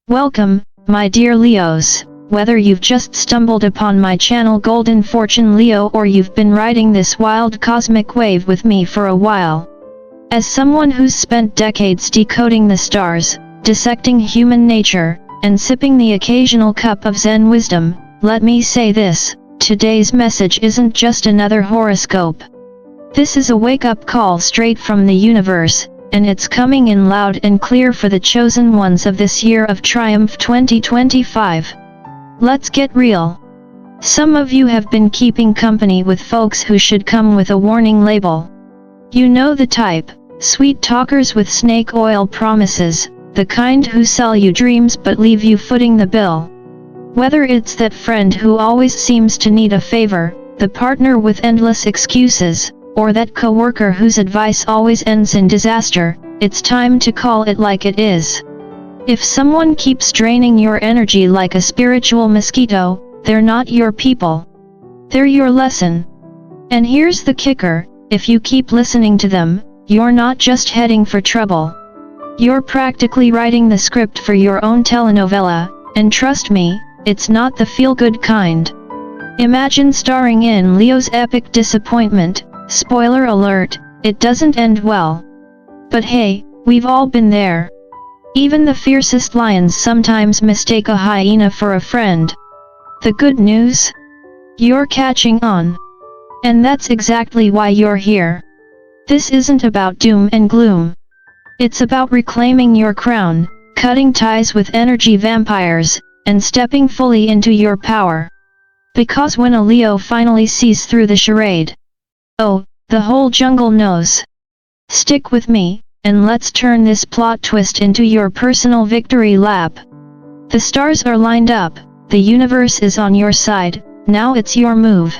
Welcome, my dear Leos. Whether you've just stumbled upon my channel Golden Fortune Leo or you've been riding this wild cosmic wave with me for a while. As someone who's spent decades decoding the stars, dissecting human nature, and sipping the occasional cup of Zen wisdom, let me say this: today's message isn't just another horoscope. This is a wake-up call straight from the universe, and it's coming in loud and clear for the chosen ones of this year of triumph 2025. Let's get real. Some of you have been keeping company with folks who should come with a warning label. You know the type: sweet talkers with snake oil promises, the kind who sell you dreams but leave you footing the bill. Whether it's that friend who always seems to need a favor, the partner with endless excuses, or that coworker whose advice always ends in disaster, it's time to call it like it is. If someone keeps draining your energy like a spiritual mosquito, they're not your people. They're your lesson. And here's the kicker: if you keep listening to them, you're not just heading for trouble. You're practically writing the script for your own telenovela, and trust me, it's not the feel-good kind. Imagine starring in Leo's epic disappointment. Spoiler alert, it doesn't end well. But hey, we've all been there. Even the fiercest lions sometimes mistake a hyena for a friend. The good news? You're catching on. And that's exactly why you're here. This isn't about doom and gloom. It's about reclaiming your crown, cutting ties with energy vampires, and stepping fully into your power. Because when a Leo finally sees through the charade, oh, the whole jungle knows. Stick with me, and let's turn this plot twist into your personal victory lap. The stars are lined up, the universe is on your side, now it's your move.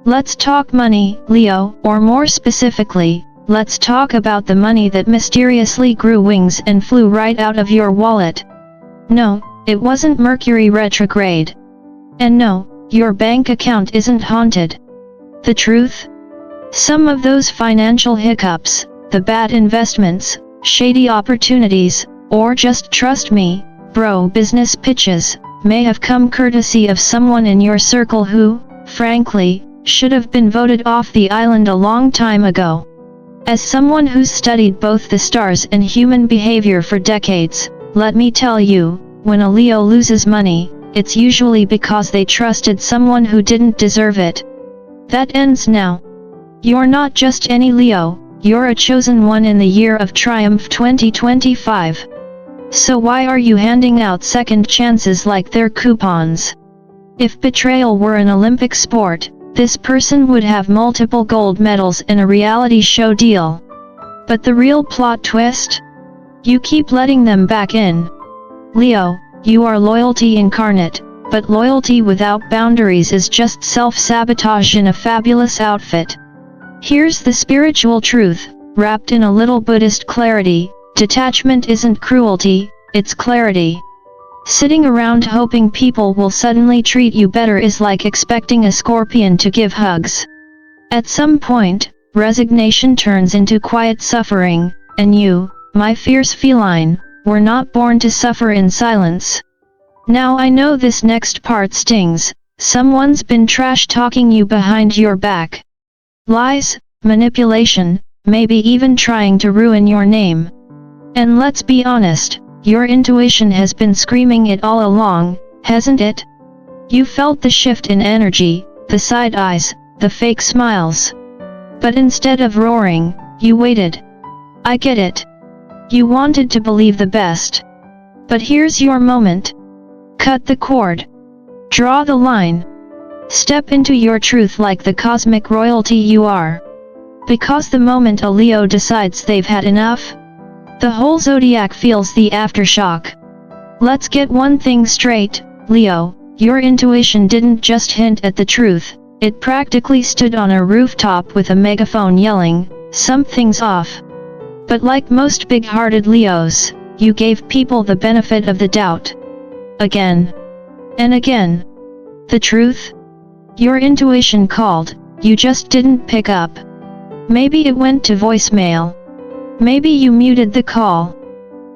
Let's talk money, Leo, or more specifically, let's talk about the money that mysteriously grew wings and flew right out of your wallet. No, it wasn't Mercury retrograde. And no, your bank account isn't haunted. The truth? Some of those financial hiccups, the bad investments, shady opportunities, or just trust me, bro business pitches, may have come courtesy of someone in your circle who, frankly, should have been voted off the island a long time ago. As someone who's studied both the stars and human behavior for decades, let me tell you, when a Leo loses money, it's usually because they trusted someone who didn't deserve it. That ends now. You're not just any Leo, you're a chosen one in the year of triumph 2025. So why are you handing out second chances like they're coupons? If betrayal were an Olympic sport, this person would have multiple gold medals and a reality show deal. But the real plot twist? You keep letting them back in. Leo, you are loyalty incarnate, but loyalty without boundaries is just self-sabotage in a fabulous outfit. Here's the spiritual truth, wrapped in a little Buddhist clarity: detachment isn't cruelty, it's clarity. Sitting around hoping people will suddenly treat you better is like expecting a scorpion to give hugs. At some point, resignation turns into quiet suffering, and you, my fierce feline, were not born to suffer in silence. Now I know this next part stings. Someone's been trash-talking you behind your back. Lies, manipulation, maybe even trying to ruin your name. And let's be honest, your intuition has been screaming it all along, hasn't it? You felt the shift in energy, the side eyes, the fake smiles. But instead of roaring, you waited. I get it. You wanted to believe the best. But here's your moment. Cut the cord. Draw the line. Step into your truth like the cosmic royalty you are. Because the moment a Leo decides they've had enough, the whole zodiac feels the aftershock. Let's get one thing straight, Leo, your intuition didn't just hint at the truth, it practically stood on a rooftop with a megaphone yelling, "Something's off." But like most big-hearted Leos, you gave people the benefit of the doubt. Again. And again. The truth? Your intuition called, you just didn't pick up. Maybe it went to voicemail. Maybe you muted the call.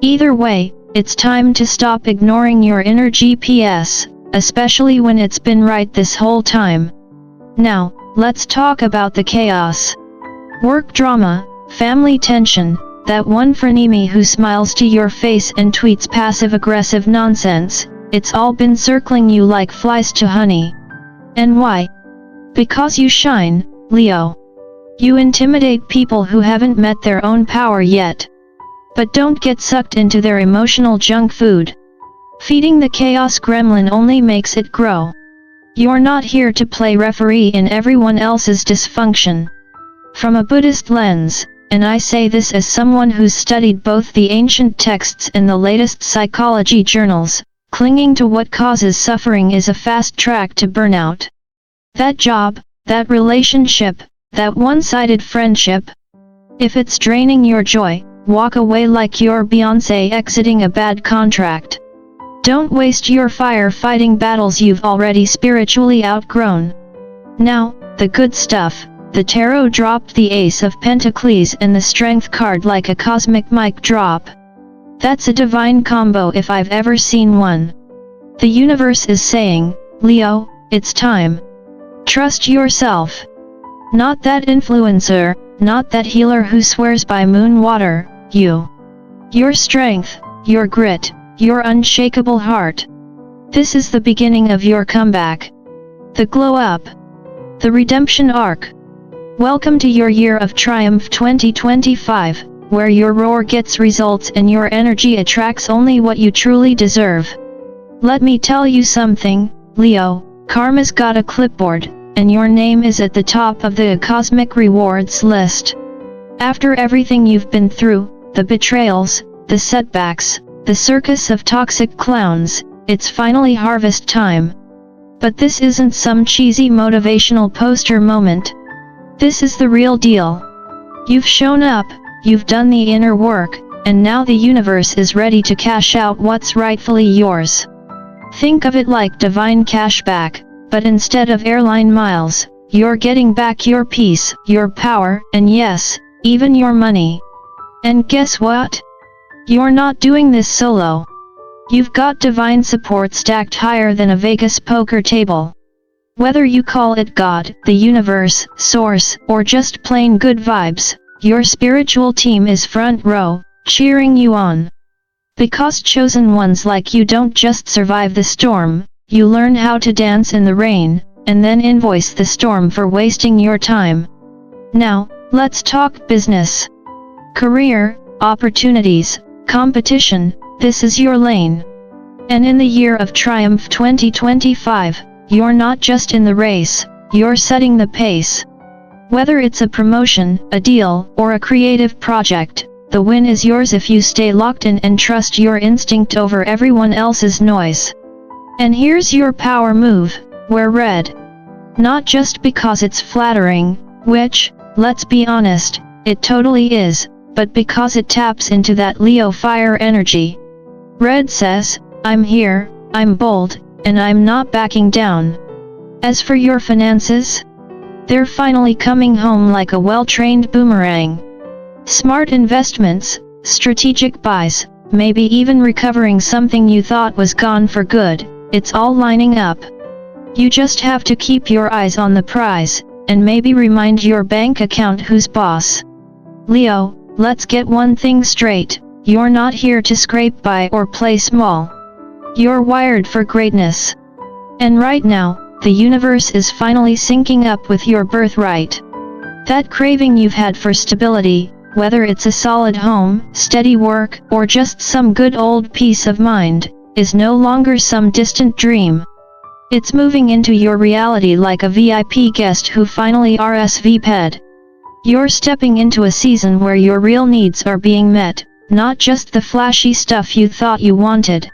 Either way, it's time to stop ignoring your inner GPS, especially when it's been right this whole time. Now, let's talk about the chaos. Work drama, family tension, that one frenemy who smiles to your face and tweets passive-aggressive nonsense, it's all been circling you like flies to honey. And why? Because you shine, Leo. You intimidate people who haven't met their own power yet. But don't get sucked into their emotional junk food. Feeding the chaos gremlin only makes it grow. You're not here to play referee in everyone else's dysfunction. From a Buddhist lens, and I say this as someone who's studied both the ancient texts and the latest psychology journals, clinging to what causes suffering is a fast track to burnout. That job, that relationship, that one-sided friendship. If it's draining your joy, walk away like you're Beyoncé exiting a bad contract. Don't waste your fire fighting battles you've already spiritually outgrown. Now, the good stuff. The tarot dropped the Ace of Pentacles and the Strength card like a cosmic mic drop. That's a divine combo if I've ever seen one. The universe is saying, Leo, it's time. Trust yourself. Not that influencer, not that healer who swears by moon water, you. Your strength, your grit, your unshakable heart. This is the beginning of your comeback. The glow up. The redemption arc. Welcome to your year of triumph 2025, where your roar gets results and your energy attracts only what you truly deserve. Let me tell you something, Leo, karma's got a clipboard, and your name is at the top of the cosmic rewards list. After everything you've been through, the betrayals, the setbacks, the circus of toxic clowns, it's finally harvest time. But this isn't some cheesy motivational poster moment. This is the real deal. You've shown up, you've done the inner work, and now the universe is ready to cash out what's rightfully yours. Think of it like divine cashback, but instead of airline miles, you're getting back your peace, your power, and yes, even your money. And guess what? You're not doing this solo. You've got divine support stacked higher than a Vegas poker table. Whether you call it God, the universe, source, or just plain good vibes, your spiritual team is front row, cheering you on. Because chosen ones like you don't just survive the storm, you learn how to dance in the rain, and then invoice the storm for wasting your time. Now, let's talk business. Career, opportunities, competition, this is your lane. And in the year of triumph 2025, you're not just in the race, you're setting the pace. Whether it's a promotion, a deal, or a creative project, the win is yours if you stay locked in and trust your instinct over everyone else's noise. And here's your power move, wear red. Not just because it's flattering, which, let's be honest, it totally is, but because it taps into that Leo fire energy. Red says, I'm here, I'm bold, and I'm not backing down. As for your finances, they're finally coming home like a well-trained boomerang. Smart investments, strategic buys, maybe even recovering something you thought was gone for good, it's all lining up. You just have to keep your eyes on the prize, and maybe remind your bank account who's boss. Leo, let's get one thing straight, you're not here to scrape by or play small. You're wired for greatness. And right now, the universe is finally syncing up with your birthright. That craving you've had for stability, whether it's a solid home, steady work, or just some good old peace of mind, is no longer some distant dream. It's moving into your reality like a VIP guest who finally RSVP'd. You're stepping into a season where your real needs are being met, not just the flashy stuff you thought you wanted.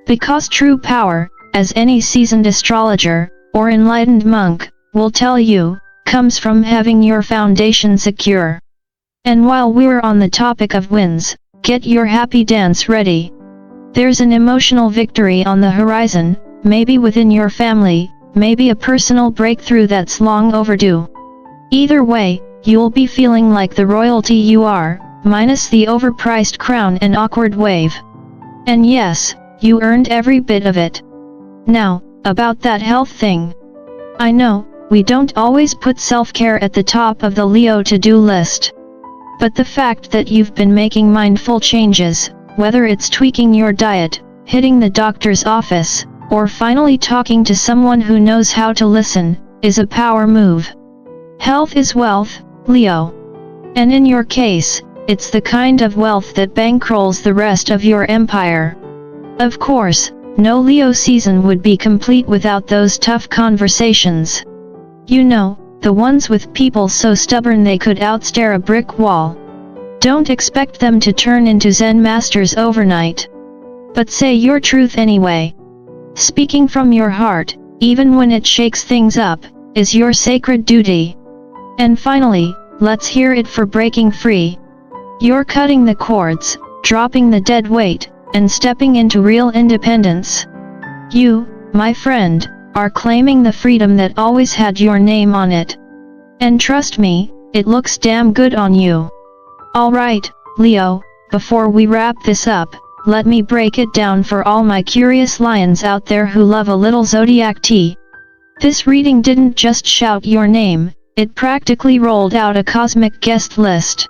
Because true power, as any seasoned astrologer, or enlightened monk, will tell you, comes from having your foundation secure. And while we're on the topic of wins, get your happy dance ready. There's an emotional victory on the horizon, maybe within your family, maybe a personal breakthrough that's long overdue. Either way, you'll be feeling like the royalty you are, minus the overpriced crown and awkward wave. And yes, you earned every bit of it. Now, about that health thing. I know, we don't always put self-care at the top of the Leo to-do list. But the fact that you've been making mindful changes, whether it's tweaking your diet, hitting the doctor's office, or finally talking to someone who knows how to listen, is a power move. Health is wealth, Leo. And in your case, it's the kind of wealth that bankrolls the rest of your empire. Of course, no Leo season would be complete without those tough conversations. You know, the ones with people so stubborn they could outstare a brick wall. Don't expect them to turn into Zen masters overnight. But say your truth anyway. Speaking from your heart, even when it shakes things up, is your sacred duty. And finally, let's hear it for breaking free. You're cutting the cords, dropping the dead weight, and stepping into real independence. You, my friend, are claiming the freedom that always had your name on it. And trust me, it looks damn good on you. Alright, Leo, before we wrap this up, let me break it down for all my curious lions out there who love a little Zodiac tea. This reading didn't just shout your name, it practically rolled out a cosmic guest list.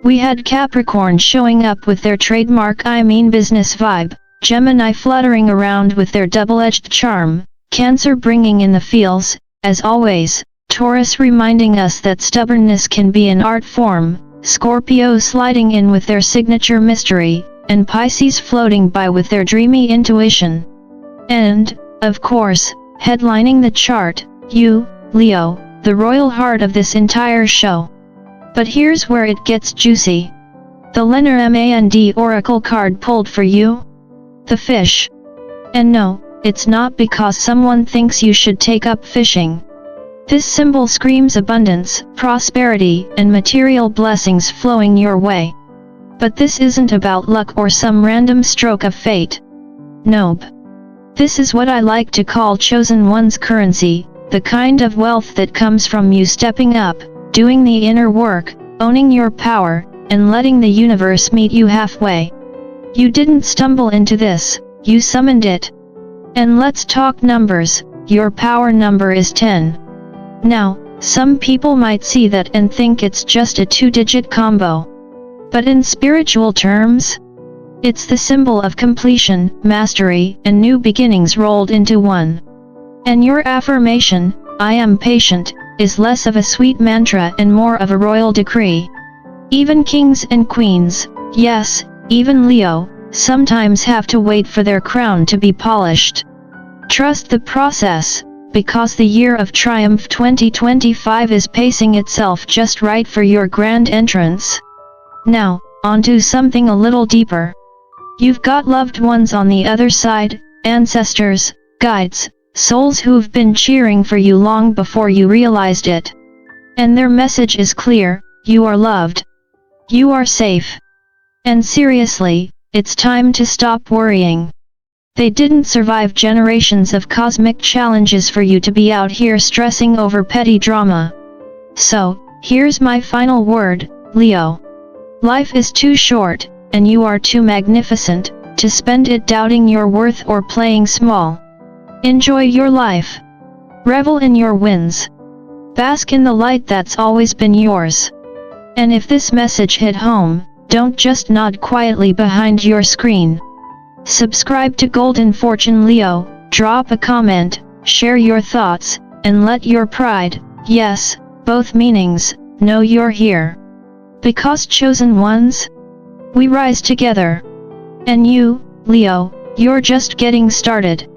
We had Capricorn showing up with their trademark business vibe, Gemini fluttering around with their double-edged charm, Cancer bringing in the feels, as always, Taurus reminding us that stubbornness can be an art form, Scorpio sliding in with their signature mystery, and Pisces floating by with their dreamy intuition. And, of course, headlining the chart, you, Leo, the royal heart of this entire show. But here's where it gets juicy. The Lenormand oracle card pulled for you? The fish. And no, it's not because someone thinks you should take up fishing. This symbol screams abundance, prosperity, and material blessings flowing your way. But this isn't about luck or some random stroke of fate. Nope. This is what I like to call chosen one's currency, the kind of wealth that comes from you stepping up, doing the inner work, owning your power, and letting the universe meet you halfway. You didn't stumble into this, you summoned it. And let's talk numbers, your power number is 10. Now, some people might see that and think it's just a two-digit combo. But in spiritual terms, it's the symbol of completion, mastery, and new beginnings rolled into one. And your affirmation, I am patient, is less of a sweet mantra and more of a royal decree. Even kings and queens, yes, even Leo, sometimes have to wait for their crown to be polished. Trust the process, because the year of triumph 2025 is pacing itself just right for your grand entrance. Now, onto something a little deeper. You've got loved ones on the other side, ancestors, guides, souls who've been cheering for you long before you realized it. And their message is clear, you are loved. You are safe. And seriously, it's time to stop worrying. They didn't survive generations of cosmic challenges for you to be out here stressing over petty drama. So, here's my final word, Leo. Life is too short, and you are too magnificent, to spend it doubting your worth or playing small. Enjoy your life. Revel in your wins. Bask in the light that's always been yours. And if this message hit home, don't just nod quietly behind your screen. Subscribe to Golden Fortune Leo, drop a comment, share your thoughts, and let your pride, yes, both meanings, know you're here. Because chosen ones, we rise together. And you, Leo, you're just getting started.